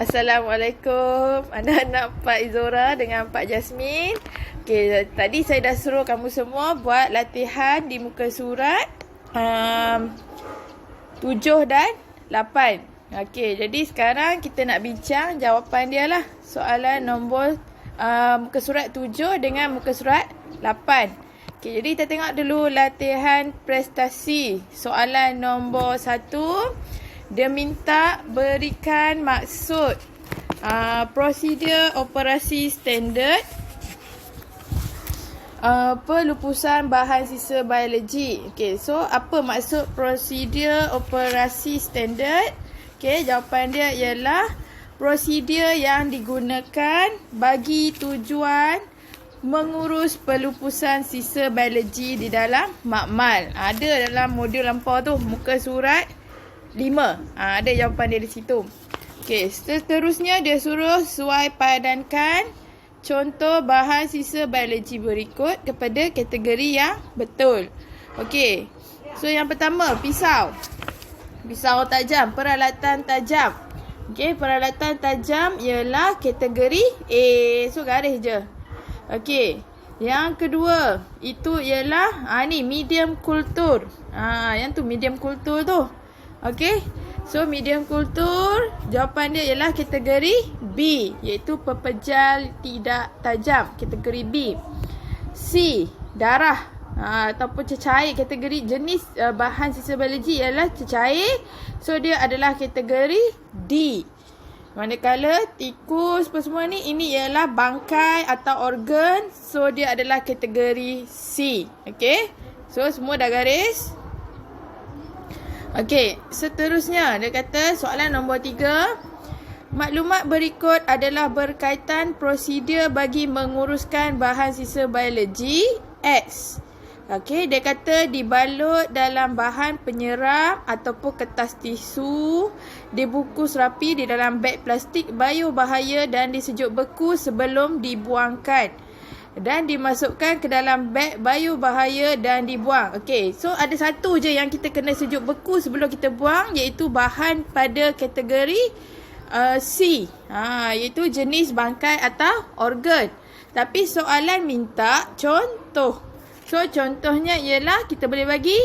Assalamualaikum anak-anak Pak Izora dengan Pak Jasmine. Okey, tadi saya dah suruh kamu semua buat latihan di muka surat 7 dan 8. Okey, jadi sekarang kita nak bincang jawapan dia lah. Soalan nombor muka surat 7 dengan muka surat 8. Okey, jadi kita tengok dulu latihan prestasi. Soalan nombor 1. Dia minta berikan maksud prosedur operasi standard pelupusan bahan sisa biologi. Okey, so apa maksud prosedur operasi standard? Okey, jawapan dia ialah prosedur yang digunakan bagi tujuan mengurus pelupusan sisa biologi di dalam makmal. Ada dalam modul lampau tu, muka surat 5. Ada jawapan dia di situ. Okey, seterusnya dia suruh suai padankan contoh bahan sisa biologi berikut kepada kategori yang betul. Okey. So yang pertama, pisau. Pisau tajam, peralatan tajam. Okey, peralatan tajam ialah kategori A. So garis je. Okey. Yang kedua, itu ialah ni medium kultur. Yang tu medium kultur tu. Okey, so medium kultur, jawapan dia ialah kategori B, iaitu pepejal tidak tajam, kategori B. C, darah ataupun cecair, kategori jenis bahan sisa biologi ialah cecair, so dia adalah kategori D. Manakala tikus apa semua ni, ini ialah bangkai atau organ, so dia adalah kategori C. Okey, so semua dah garis. Okey, seterusnya dia kata soalan nombor 3. Maklumat berikut adalah berkaitan prosedur bagi menguruskan bahan sisa biologi X. Okey, dia kata dibalut dalam bahan penyeram ataupun kertas tisu, dibungkus rapi di dalam beg plastik biobahaya dan disejuk beku sebelum dibuangkan. Dan dimasukkan ke dalam beg biobahaya dan dibuang. Okey, so ada satu je yang kita kena sejuk beku sebelum kita buang, iaitu bahan pada kategori C. Iaitu jenis bangkai atau organ. Tapi soalan minta contoh. So contohnya ialah kita boleh bagi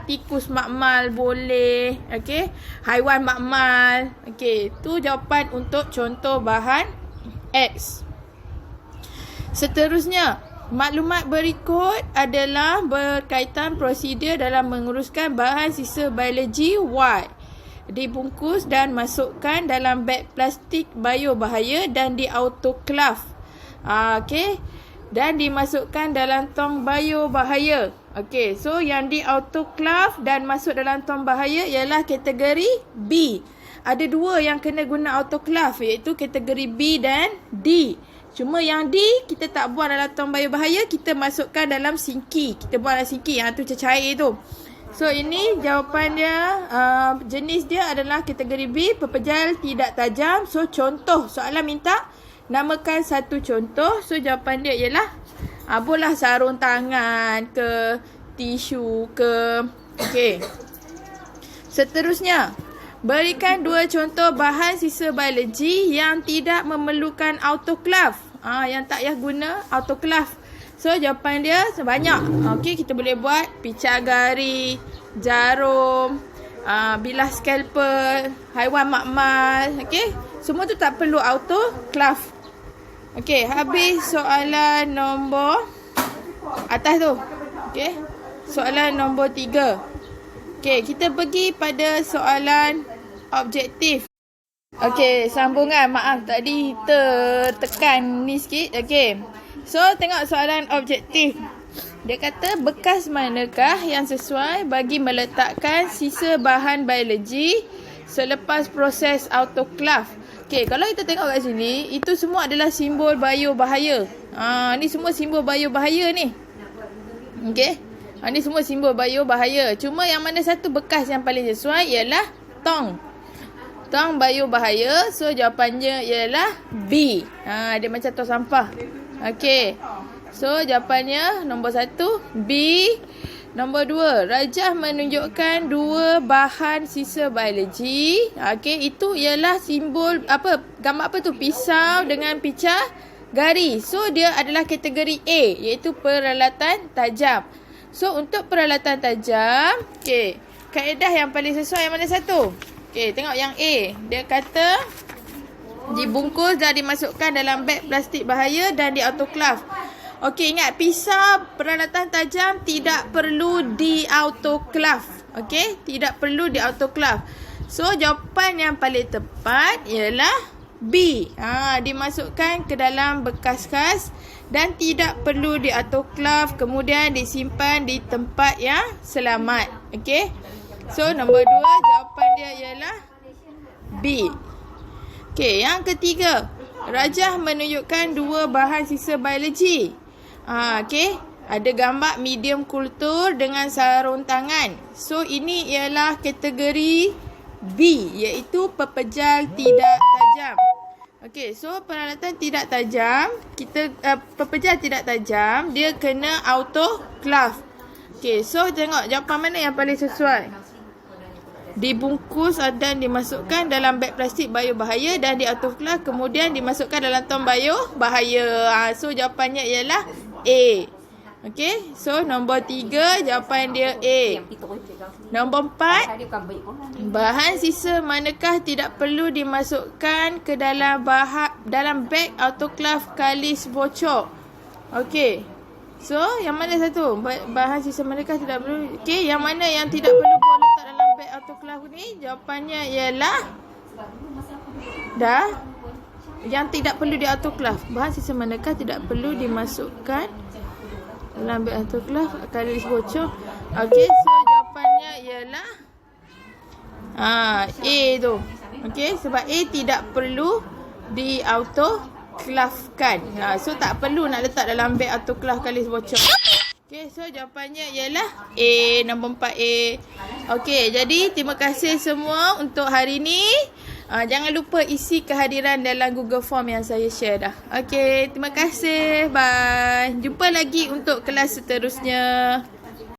tikus makmal boleh. Okey, haiwan makmal. Okey, tu jawapan untuk contoh bahan X. Seterusnya, maklumat berikut adalah berkaitan prosedur dalam menguruskan bahan sisa biologi Y. Dibungkus dan masukkan dalam beg plastik biobahaya dan diautoklav. Okey. Dan dimasukkan dalam tong biobahaya. Okey, so yang diautoklav dan masuk dalam tong bahaya ialah kategori B. Ada dua yang kena guna autoklav, iaitu kategori B dan D. Cuma yang D, kita tak buang dalam tong biobahaya, kita masukkan dalam sinki. Kita buang dalam sinki, yang tu cecair tu. So ini jawapan dia, jenis dia adalah kategori B, pepejal tidak tajam. So contoh, soalan minta namakan satu contoh. So jawapan dia ialah bola sarung tangan ke, tisu ke. Okey. Seterusnya, berikan dua contoh bahan sisa biologi yang tidak memerlukan autoklav. Yang tak payah guna autoklav. So jawapan dia sebanyak. Okey, kita boleh buat picak gari, jarum, bilah scalpel, haiwan makmal. Okey, semua tu tak perlu autoklav. Okey, habis soalan nombor atas tu. Okey, soalan nombor 3. Okey, kita pergi pada soalan objektif. Okey, sambungan. Maaf tadi tertekan ni sikit. Okey. So, tengok soalan objektif. Dia kata bekas manakah yang sesuai bagi meletakkan sisa bahan biologi selepas proses autoklav. Okey, kalau kita tengok kat sini, itu semua adalah simbol biobahaya. Ni semua simbol biobahaya ni. Okey. Ni semua simbol biobahaya. Cuma yang mana satu bekas yang paling sesuai ialah tong. Tong biobahaya. So jawapannya ialah B. Dia macam tong sampah. Okey. So jawapannya nombor 1 B. Nombor 2, Rajah menunjukkan 2 bahan sisa biologi. Okey, itu ialah simbol apa? Gambar apa tu? Pisau dengan picah garis. So dia adalah kategori A, iaitu peralatan tajam. So untuk peralatan tajam, okey, kaedah yang paling sesuai yang mana satu? Okey, tengok yang A. Dia kata dibungkus dan dimasukkan dalam beg plastik bahaya dan diautoklav. Okey, ingat pisau peralatan tajam tidak perlu diautoklav. Okey, tidak perlu diautoklav. So jawapan yang paling tepat ialah B. Dimasukkan ke dalam bekas kas dan tidak perlu diautoklav, kemudian disimpan di tempat yang selamat. Okey. So nombor 2 jawapan dia ialah B. Okey, yang ketiga, Rajah menunjukkan 2 bahan sisa biologi. Okey, ada gambar medium kultur dengan sarung tangan. So ini ialah kategori B, iaitu pepejal tidak tajam. Okey, so peralatan tidak tajam, pepejal tidak tajam, dia kena autoklav. Okey, so tengok jawapan mana yang paling sesuai. Dibungkus dan dimasukkan dalam beg plastik bahaya dan diautoklav, kemudian dimasukkan dalam tong bahaya. So jawapannya ialah A. Okey, so nombor 3 jawapan dia A. Nombor 4, bahan sisa manakah tidak perlu dimasukkan ke dalam beg autoklav kalis bocor? Okey, so yang mana satu? Bahan sisa manakah tidak perlu? Okey, yang mana yang tidak perlu letak dalam beg autoklav ni? Jawapannya ialah yang tidak perlu diautoklav. Bahan sisa manakah tidak perlu dimasukkan dalam beg autoklav kalis bocor? Okey, so jawapannya ialah A tu. Okey, sebab A tidak perlu diautoklavkan. So tak perlu nak letak dalam beg autoklav kalis bocor. Okey, so jawapannya ialah A, nombor 4A. Okey, jadi terima kasih semua untuk hari ni. Jangan lupa isi kehadiran dalam Google Form yang saya share dah. Okey, terima kasih. Bye. Jumpa lagi untuk kelas seterusnya.